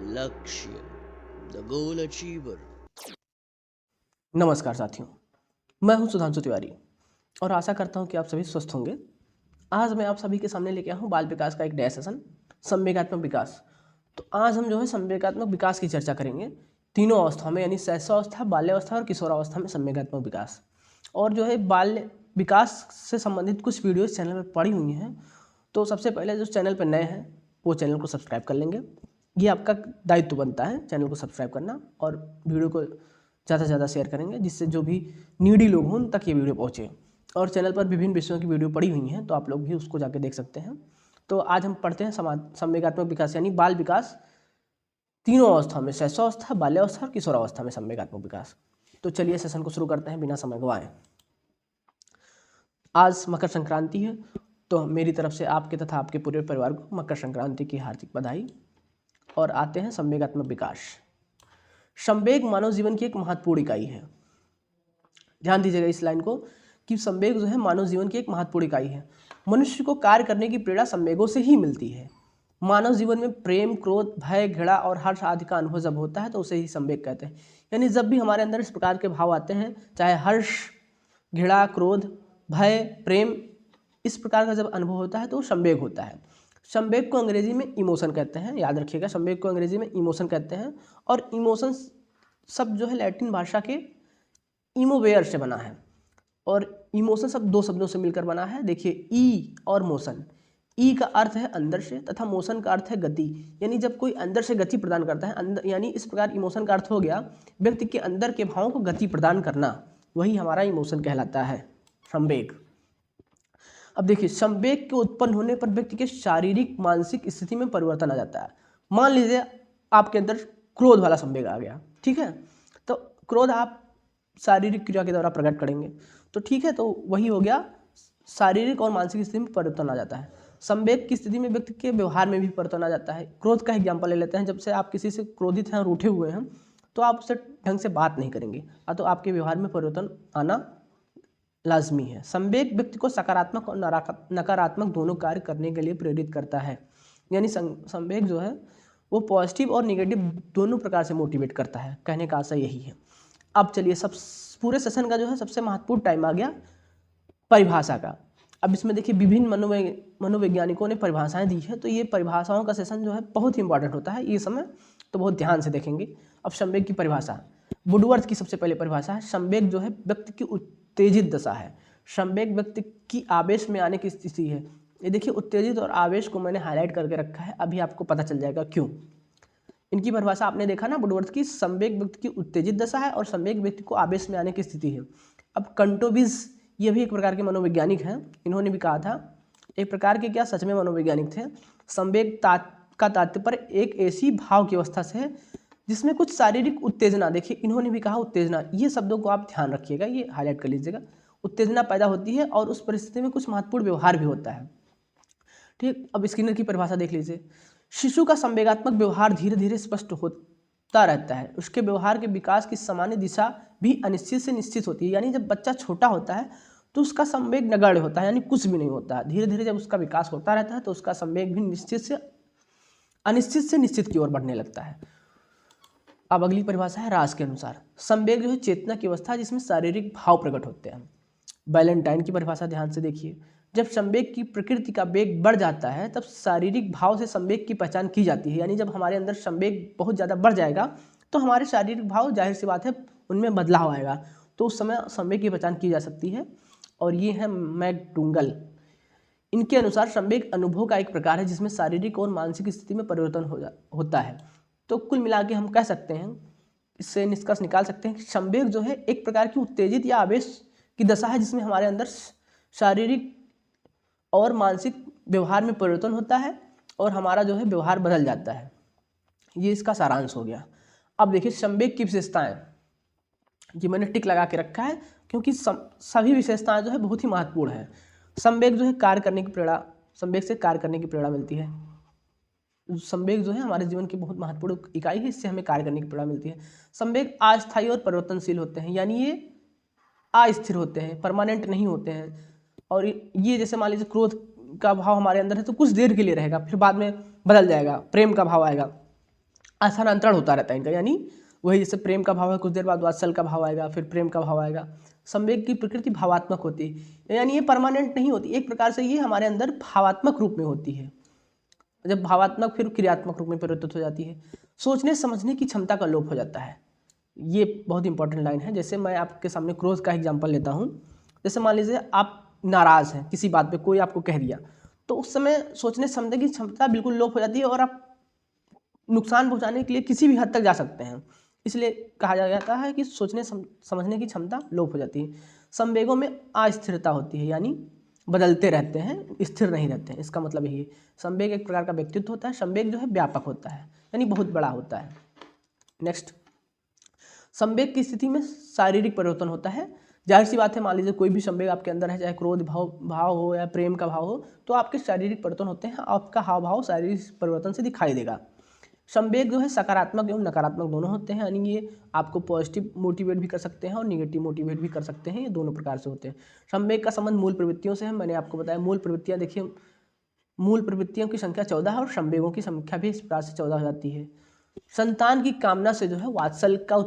लक्ष्य the goal achiever. नमस्कार साथियों, मैं हूं सुधांशु तिवारी और आशा करता हूं कि आप सभी स्वस्थ होंगे। आज मैं आप सभी के सामने लेके आया हूं बाल विकास का एक नया सेशन, संवेगात्मक विकास। तो आज हम जो है संवेगात्मक विकास की चर्चा करेंगे तीनों अवस्थाओं में, यानी शैशवावस्था, बाल्यावस्था और किशोरावस्था में संवेगात्मक विकास। और जो है बाल्य विकास से संबंधित कुछ वीडियो इस चैनल पर पड़ी हुई हैं। तो सबसे पहले जो चैनल पर नए हैं वो चैनल को सब्सक्राइब कर लेंगे। ये आपका दायित्व बनता है चैनल को सब्सक्राइब करना, और वीडियो को ज़्यादा से ज़्यादा शेयर करेंगे जिससे जो भी नीडी लोग हों उन तक ये वीडियो पहुँचे। और चैनल पर विभिन्न विषयों की वीडियो पड़ी हुई हैं, तो आप लोग भी उसको जाके देख सकते हैं। तो आज हम पढ़ते हैं संवेगात्मक विकास यानी बाल विकास तीनों अवस्था में, शैशवावस्था, बाल्यावस्था और किशोरावस्था में संवेगात्मक विकास। तो चलिए सेशन को शुरू करते हैं बिना समय गंवाए। आज मकर संक्रांति है, तो मेरी तरफ से आपके तथा आपके पूरे परिवार को मकर संक्रांति की हार्दिक बधाई। और आते हैं संवेगात्मक विकास। संवेग मानव जीवन की एक महत्वपूर्ण इकाई है। ध्यान दीजिएगा इस लाइन को कि संवेग जो है मानव जीवन की एक महत्वपूर्ण इकाई है। मनुष्य को कार्य करने की प्रेरणा संवेगों से ही मिलती है। मानव जीवन में प्रेम, क्रोध, भय, घृणा और हर्ष आदि का अनुभव जब होता है तो उसे ही संवेग कहते हैं। यानी जब भी हमारे अंदर इस प्रकार के भाव आते हैं, चाहे हर्ष, घृणा, क्रोध, भय, प्रेम, इस प्रकार का जब अनुभव होता है तो वो संवेग होता है। संवेग को अंग्रेजी में इमोशन कहते हैं, याद रखिएगा, संवेग को अंग्रेजी में इमोशन कहते हैं। और इमोशन शब्द जो है लैटिन भाषा के इमोवेयर से बना है, और इमोशन शब्द दो शब्दों से मिलकर बना है। देखिए, ई और मोशन। ई का अर्थ है अंदर से तथा मोशन का अर्थ है गति, यानी जब कोई अंदर से गति प्रदान करता है, अंदर, यानी इस प्रकार इमोशन का अर्थ हो गया व्यक्ति के अंदर के भावों को गति प्रदान करना, वही हमारा इमोशन कहलाता है, संवेग। अब देखिए, संवेग के उत्पन्न होने पर व्यक्ति के शारीरिक मानसिक स्थिति में परिवर्तन आ जाता है। मान लीजिए आपके अंदर क्रोध वाला संवेग आ गया, ठीक है, तो क्रोध आप शारीरिक क्रिया के द्वारा प्रकट करेंगे, तो ठीक है, तो वही हो गया, शारीरिक और मानसिक स्थिति में परिवर्तन आ जाता है। संवेग की स्थिति में व्यक्ति के व्यवहार में भी परिवर्तन आ जाता है। क्रोध का एग्जाम्पल ले लेते हैं। जब से आप किसी से क्रोधित हैं और उठे हुए हैं तो आप उससे ढंग से बात नहीं करेंगे, तो आपके व्यवहार में परिवर्तन आना लाजमी है। संवेग व्यक्ति को सकारात्मक और नकारात्मक दोनों कार्य करने के लिए प्रेरित करता है। यानी संवेग जो है वो पॉजिटिव और नेगेटिव दोनों प्रकार से मोटिवेट करता है। कहने का आशय यही है। अब चलिए, सब पूरे सेशन का जो है सबसे महत्वपूर्ण टाइम आ गया परिभाषा का। अब इसमें देखिए विभिन्न मनोवैज्ञानिकों ने परिभाषाएं दी है, तो ये परिभाषाओं का सेशन जो है बहुत ही इंपॉर्टेंट होता है ये समय, तो बहुत ध्यान से देखेंगे। अब संवेग की परिभाषा, वुडवर्थ की सबसे पहले परिभाषा है। संवेग जो है व्यक्ति की उत्तेजित दशा है। संवेग व्यक्ति की आवेश में आने की स्थिति है। ये देखिए, उत्तेजित और आवेश को मैंने हाईलाइट करके रखा है, अभी आपको पता चल जाएगा क्यों। इनकी परिभाषा आपने देखा ना, वुडवर्थ की, संवेग व्यक्ति की उत्तेजित दशा है और संवेग व्यक्ति को आवेश में आने की स्थिति है। अब कंटोविज, ये भी एक प्रकार के मनोवैज्ञानिक हैं, इन्होंने भी कहा था, एक प्रकार के क्या, सच में मनोवैज्ञानिक थे। संवेग का तात्पर्य एक ऐसी भाव की अवस्था से है जिसमें कुछ शारीरिक उत्तेजना, देखिए इन्होंने भी कहा उत्तेजना, ये शब्दों को आप ध्यान रखिएगा, ये हाईलाइट कर लीजिएगा। उत्तेजना पैदा होती है और उस परिस्थिति में कुछ महत्वपूर्ण व्यवहार भी होता है, ठीक। अब स्किनर की परिभाषा देख लीजिए। शिशु का संवेगात्मक व्यवहार धीरे धीरे स्पष्ट होता रहता है। उसके व्यवहार के विकास की सामान्य दिशा भी अनिश्चित से निश्चित होती है। यानी जब बच्चा छोटा होता है तो उसका संवेग नगण्य होता है, यानी कुछ भी नहीं होता। धीरे धीरे जब उसका विकास होता रहता है तो उसका संवेग भी निश्चित से अनिश्चित से निश्चित की ओर बढ़ने लगता है। अब अगली परिभाषा है रास के अनुसार। संवेग जो है चेतना की अवस्था जिसमें शारीरिक भाव प्रकट होते हैं। वैलेंटाइन की परिभाषा ध्यान से देखिए। जब संवेग की प्रकृति का वेग बढ़ जाता है तब शारीरिक भाव से संवेग की पहचान की जाती है। यानी जब हमारे अंदर संवेग बहुत ज़्यादा बढ़ जाएगा तो हमारे शारीरिक भाव, जाहिर सी बात है, उनमें बदलाव आएगा, तो उस समय संवेग की पहचान की जा सकती है। और ये है मैकडूगल। इनके अनुसार संवेग अनुभव का एक प्रकार है जिसमें शारीरिक और मानसिक स्थिति में परिवर्तन होता है। तो कुल मिला के हम कह सकते हैं, इससे निष्कर्ष निकाल सकते हैं कि संवेग जो है एक प्रकार की उत्तेजित या आवेश की दशा है जिसमें हमारे अंदर शारीरिक और मानसिक व्यवहार में परिवर्तन होता है और हमारा जो है व्यवहार बदल जाता है। ये इसका सारांश हो गया। अब देखिए संवेग की विशेषताएं, ये मैंने टिक लगा के रखा है क्योंकि सभी विशेषताएं जो है बहुत ही महत्वपूर्ण है। संवेग जो है कार्य करने की प्रेरणा, संवेग से कार्य करने की प्रेरणा मिलती है। संवेग जो है हमारे जीवन की बहुत महत्वपूर्ण इकाई है, इससे हमें कार्य करने की प्रेरणा मिलती है। संवेग अस्थायी और परिवर्तनशील होते हैं, यानी ये अस्थिर होते हैं, परमानेंट नहीं होते हैं। और ये जैसे मान लीजिए क्रोध का भाव हमारे अंदर है तो कुछ देर के लिए रहेगा, फिर बाद में बदल जाएगा, प्रेम का भाव आएगा। स्थानांतरण होता रहता है इनका, यानी वही जैसे प्रेम का भाव है, कुछ देर बाद वात्सल का भाव आएगा, फिर प्रेम का भाव आएगा। संवेग की प्रकृति भावात्मक होती है, यानी ये परमानेंट नहीं होती, एक प्रकार से ये हमारे अंदर भावात्मक रूप में होती है। जब भावात्मक फिर क्रियात्मक रूप में परिवर्तित हो जाती है। सोचने समझने की क्षमता का लोप हो जाता है, ये बहुत इंपॉर्टेंट लाइन है। जैसे मैं आपके सामने क्रोध का एग्जाम्पल लेता हूँ। जैसे मान लीजिए आप नाराज़ हैं किसी बात पे, कोई आपको कह दिया, तो उस समय सोचने समझने की क्षमता बिल्कुल लोप हो जाती है और आप नुकसान पहुंचाने के लिए किसी भी हद तक जा सकते हैं। इसलिए कहा जाता है कि सोचने समझने की क्षमता लोप हो जाती है। संवेगों में अस्थिरता होती है, यानी बदलते रहते हैं, स्थिर नहीं रहते हैं, इसका मतलब यही है। संवेग एक प्रकार का व्यक्तित्व होता है। संवेग जो है व्यापक होता है, यानी बहुत बड़ा होता है। नेक्स्ट, संवेग की स्थिति में शारीरिक परिवर्तन होता है। जाहिर सी बात है, मान लीजिए कोई भी संवेग आपके अंदर है, चाहे क्रोध भाव हो या प्रेम का भाव हो, तो आपके शारीरिक परिवर्तन होते हैं, आपका हाव भाव शारीरिक परिवर्तन से दिखाई देगा। संवेग जो है सकारात्मक एवं नकारात्मक दोनों होते हैं, यानी ये आपको पॉजिटिव मोटिवेट भी कर सकते हैं और निगेटिव मोटिवेट भी कर सकते हैं, ये दोनों प्रकार से होते हैं। संवेग का संबंध मूल प्रवृत्तियों से है, मैंने आपको बताया मूल प्रवृत्तियाँ। देखिए, मूल प्रवृत्तियों की संख्या 14 है और संवेगों की संख्या भी इस प्रकार से 14 हो जाती है। संतान की कामना से जो है वात्सल्य का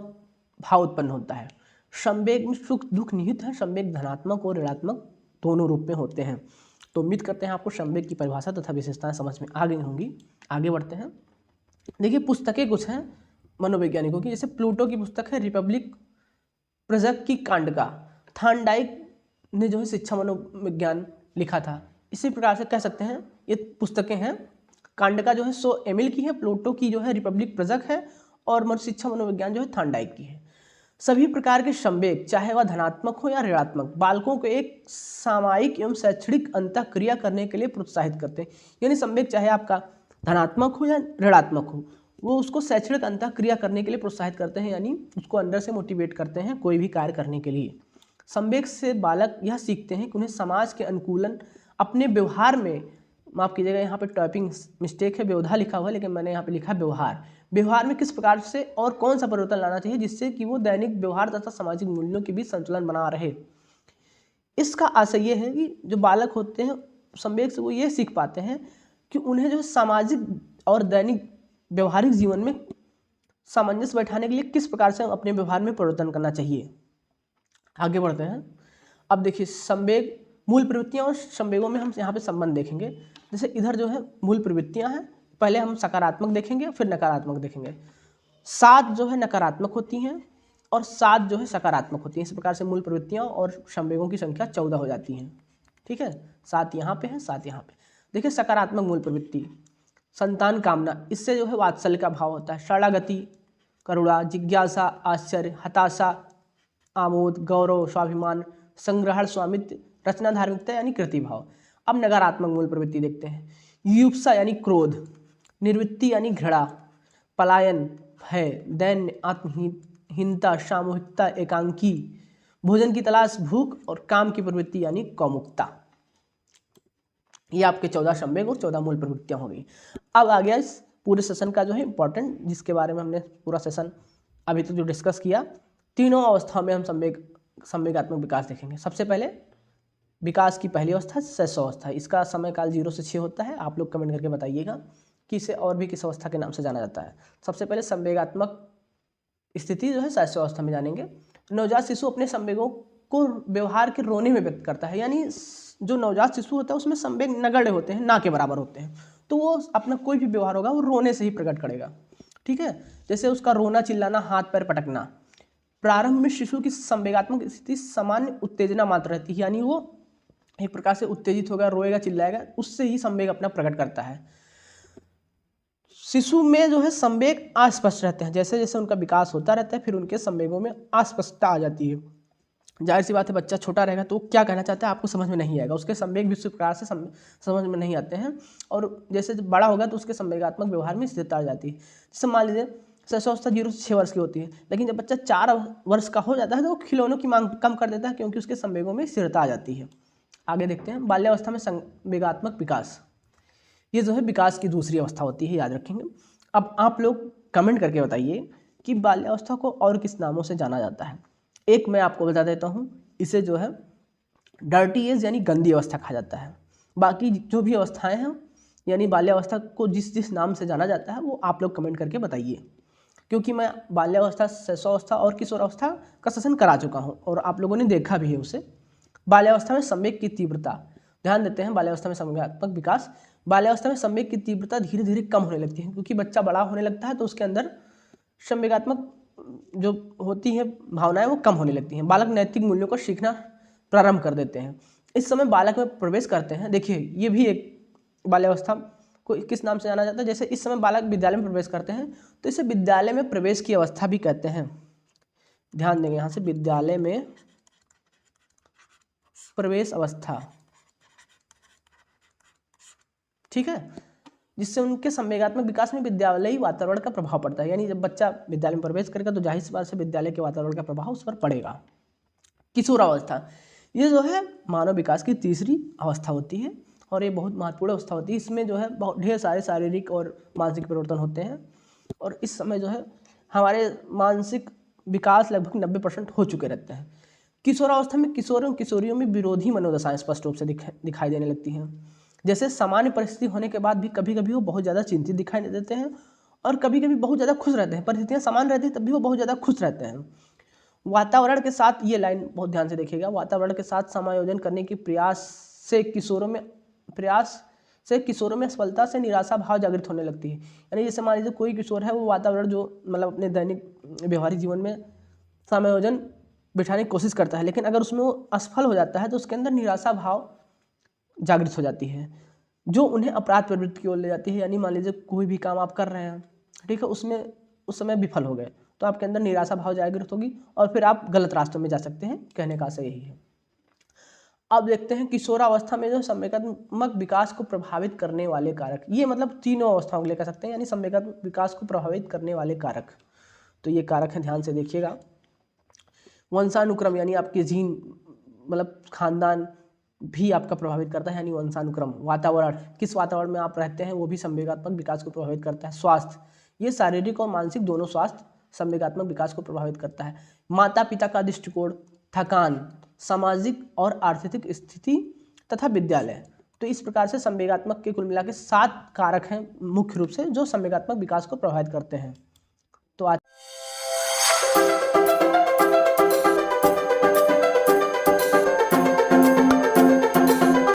भाव उत्पन्न होता है। संवेग में सुख दुख निहित है। संवेग धनात्मक और ऋणात्मक दोनों रूप में होते हैं। तो उम्मीद करते हैं आपको संवेग की परिभाषा तथा विशेषताएं समझ में आ गई होंगी। आगे बढ़ते हैं। देखिए, पुस्तकें कुछ हैं मनोवैज्ञानिकों की, जैसे प्लूटो की पुस्तक है रिपब्लिक प्रजक की कांड का। थार्नडाइक ने जो है शिक्षा मनोविज्ञान लिखा था। इसी प्रकार से कह सकते हैं ये पुस्तकें हैं। कांड का जो है 100 एमिल की है, प्लूटो की जो है रिपब्लिक प्रजक है, और शिक्षा मनोविज्ञान जो है थार्नडाइक की है। सभी प्रकार के संवेग, चाहे वह धनात्मक हो या ऋणात्मक, बालकों को एक सामायिक एवं शैक्षणिक अंतःक्रिया करने के लिए प्रोत्साहित करते हैं। यानी संवेग चाहे आपका धनात्मक हो या ऋणात्मक हो, वो उसको शैक्षणिक अंतःक्रिया करने के लिए प्रोत्साहित करते हैं, यानी उसको अंदर से मोटिवेट करते हैं कोई भी कार्य करने के लिए। संवेग से बालक यह सीखते हैं कि उन्हें समाज के अनुकूलन अपने व्यवहार में, माफ़ कीजिएगा यहाँ पे टाइपिंग मिस्टेक है, व्यवधान लिखा हुआ है, लेकिन मैंने यहाँ पे लिखा व्यवहार में किस प्रकार से और कौन सा परिवर्तन लाना चाहिए जिससे कि वो दैनिक व्यवहार तथा सामाजिक मूल्यों के बीच संतुलन बना रहे। इसका आशय ये है कि जो बालक होते हैं संवेग से वो ये सीख पाते हैं कि उन्हें जो सामाजिक और दैनिक व्यवहारिक जीवन में सामंजस्य बैठाने के लिए किस प्रकार से अपने व्यवहार में परिवर्तन करना चाहिए। आगे बढ़ते हैं। अब देखिए, संवेग मूल प्रवृत्तियां और संवेगों में हम यहाँ पे संबंध देखेंगे। जैसे इधर जो है मूल प्रवृत्तियां हैं, पहले हम सकारात्मक देखेंगे फिर नकारात्मक देखेंगे। 7 जो है नकारात्मक होती हैं और 7 जो है सकारात्मक होती हैं। इस प्रकार से मूल प्रवृत्तियां और संवेगों की संख्या 14 हो जाती हैं। ठीक है, 7 यहाँ पे है, 7 यहाँ पे। देखिए, सकारात्मक मूल प्रवृत्ति संतान कामना, इससे जो है वात्सल्य का भाव होता है। शरणागति, करुणा, जिज्ञासा, आश्चर्य, हताशा, आमोद, गौरव, स्वाभिमान, संग्रहण, स्वामित्व, रचना, धार्मिकता यानी कृति भाव। अब नकारात्मक मूल प्रवृत्ति देखते हैं। युत्सा यानी क्रोध, निर्वृत्ति यानी घृणा, पलायन, भय, दैन्य, आत्महीनता, सामूहिकता, एकांकी, भोजन की तलाश, भूख, और काम की प्रवृत्ति यानी कौमुकता। ये आपके 14 संवेग और 14 मूल प्रवृत्तियां हो गई। अब आ गया इस पूरे सेशन का जो है इंपॉर्टेंट, जिसके बारे में हमने पूरा सेशन अभी तक जो डिस्कस किया। तीनों अवस्थाओं में हम संवेगात्मक विकास देखेंगे। सबसे पहले विकास की पहली अवस्था शैशवावस्था, इसका समय काल 0 से 6 होता है। आप लोग कमेंट करके बताइएगा कि इसे और भी किस अवस्था के नाम से जाना जाता है। सबसे पहले संवेगात्मक स्थिति जो है शैशवावस्था में जानेंगे। नवजात शिशु अपने संवेगों को व्यवहार के रोने में व्यक्त करता है, यानी जो नवजात शिशु होता है उसमें संवेग नगण्य होते हैं, ना के बराबर होते हैं, तो वो अपना कोई भी व्यवहार होगा वो रोने से ही प्रकट करेगा। ठीक है, जैसे उसका रोना, चिल्लाना, हाथ पैर पटकना। प्रारंभ में शिशु की संवेगात्मक स्थिति सामान्य उत्तेजना मात्र रहती है, यानी वो एक प्रकार से उत्तेजित होगा, रोएगा, चिल्लाएगा, उससे ही संवेग अपना प्रकट करता है। शिशु में जो है संवेग अस्पष्ट रहते हैं, जैसे जैसे उनका विकास होता रहता है फिर उनके संवेगों में अस्पष्टता आ जाती है। जाहिर सी बात है, बच्चा छोटा रहेगा तो क्या कहना चाहता है आपको समझ में नहीं आएगा, उसके संवेग भी उसी प्रकार से समझ में नहीं आते हैं। और जैसे जब बड़ा होगा तो उसके संवेगात्मक व्यवहार में स्थिरता आ जाती है। जैसे मान लीजिए शैशवावस्था 0 से 6 वर्ष की होती है, लेकिन जब बच्चा 4 वर्ष का हो जाता है तो वो खिलौनों की मांग कम कर देता है, क्योंकि उसके संवेगों में स्थिरता आ जाती है। आगे देखते हैं बाल्यावस्था में संवेगात्मक विकास, ये जो है विकास की दूसरी अवस्था होती है, याद रखेंगे। अब आप लोग कमेंट करके बताइए कि बाल्यावस्था को और किस नामों से जाना जाता है। एक मैं आपको बता देता हूँ, इसे जो है डर्टी एज यानी गंदी अवस्था कहा जाता है। बाकी जो भी अवस्थाएं हैं यानी बाल्यावस्था को जिस जिस नाम से जाना जाता है वो आप लोग कमेंट करके बताइए, क्योंकि मैं बाल्यावस्था, शैशवावस्था और किशोरावस्था का सेशन करा चुका हूँ और आप लोगों ने देखा भी है उसे। बाल्यावस्था में संवेग की तीव्रता, ध्यान देते हैं, बाल्यावस्था में संवेगात्मक विकास। बाल्यावस्था में संवेग की तीव्रता धीरे धीरे कम होने लगती है, क्योंकि बच्चा बड़ा होने लगता है तो उसके अंदर संवेगात्मक जो होती है भावनाएं वो कम होने लगती हैं। बालक नैतिक मूल्यों को सीखना प्रारंभ कर देते हैं। इस समय बालक में प्रवेश करते हैं। देखिए ये भी एक बाल्यावस्था को किस नाम से जाना जाता है, जैसे इस समय बालक विद्यालय में प्रवेश करते हैं तो इसे विद्यालय में प्रवेश की अवस्था भी कहते हैं। ध्यान देंगे यहाँ से, विद्यालय में प्रवेश अवस्था, ठीक है, जिससे उनके संवेगात्मक विकास में विद्यालयी वातावरण का प्रभाव पड़ता है। यानी जब बच्चा विद्यालय में प्रवेश करेगा तो जाहिर सी बात से विद्यालय के वातावरण का प्रभाव उस पर पड़ेगा। किशोरावस्था, ये जो है मानव विकास की तीसरी अवस्था होती है और ये बहुत महत्वपूर्ण अवस्था होती है। इसमें जो है बहुत ढेर सारे शारीरिक और मानसिक परिवर्तन होते हैं और इस समय जो है हमारे मानसिक विकास लगभग 90% हो चुके रहते हैं। किशोरावस्था में किशोरों और किशोरियों में विरोधी मनोदशाएं स्पष्ट रूप से दिखाई देने लगती हैं। जैसे सामान्य परिस्थिति होने के बाद भी कभी कभी वो बहुत ज़्यादा चिंतित दिखाई देते हैं और कभी कभी बहुत ज़्यादा खुश रहते हैं। परिस्थितियाँ समान रहती हैं तब भी वो बहुत ज़्यादा खुश रहते हैं। वातावरण के साथ, ये लाइन बहुत ध्यान से देखिएगा, वातावरण के साथ समायोजन करने की प्रयास से किशोरों में असफलता से निराशा भाव जागृत होने लगती है। यानी जैसे मान लीजिए कोई किशोर है, वो वातावरण जो मतलब अपने दैनिक व्यवहारिक जीवन में समायोजन बिठाने की कोशिश करता है, लेकिन अगर उसमें वो असफल हो जाता है तो उसके अंदर निराशा भाव जागृत हो जाती है, जो उन्हें अपराध प्रवृत्ति की ओर ले जाती है। यानी मान लीजिए कोई भी काम आप कर रहे हैं, ठीक है, उसमें उस समय विफल हो गए तो आपके अंदर निराशा भाव जागृत होगी और फिर आप गलत रास्तों में जा सकते हैं। कहने का आशय यही है। अब देखते हैं किशोरावस्था में जो संवेगात्मक विकास को प्रभावित करने वाले कारक, ये मतलब तीनों अवस्थाओं के लिए कह सकते हैं, यानी संवेगात्मक विकास को प्रभावित करने वाले कारक। तो ये कारक हैं, ध्यान से देखिएगा। वंशानुक्रम, यानी आपके जीन मतलब खानदान भी आपका प्रभावित करता है, यानी वंशानुक्रम। वातावरण, किस वातावरण में आप रहते हैं वो भी संवेगात्मक विकास को प्रभावित करता है। स्वास्थ्य, ये शारीरिक और मानसिक दोनों स्वास्थ्य संवेगात्मक विकास को प्रभावित करता है। माता पिता का दृष्टिकोण, थकान, सामाजिक और आर्थिक स्थिति तथा विद्यालय। तो इस प्रकार से संवेगात्मक के कुल मिला के 7 कारक हैं मुख्य रूप से जो संवेगात्मक विकास को प्रभावित करते हैं। तो आज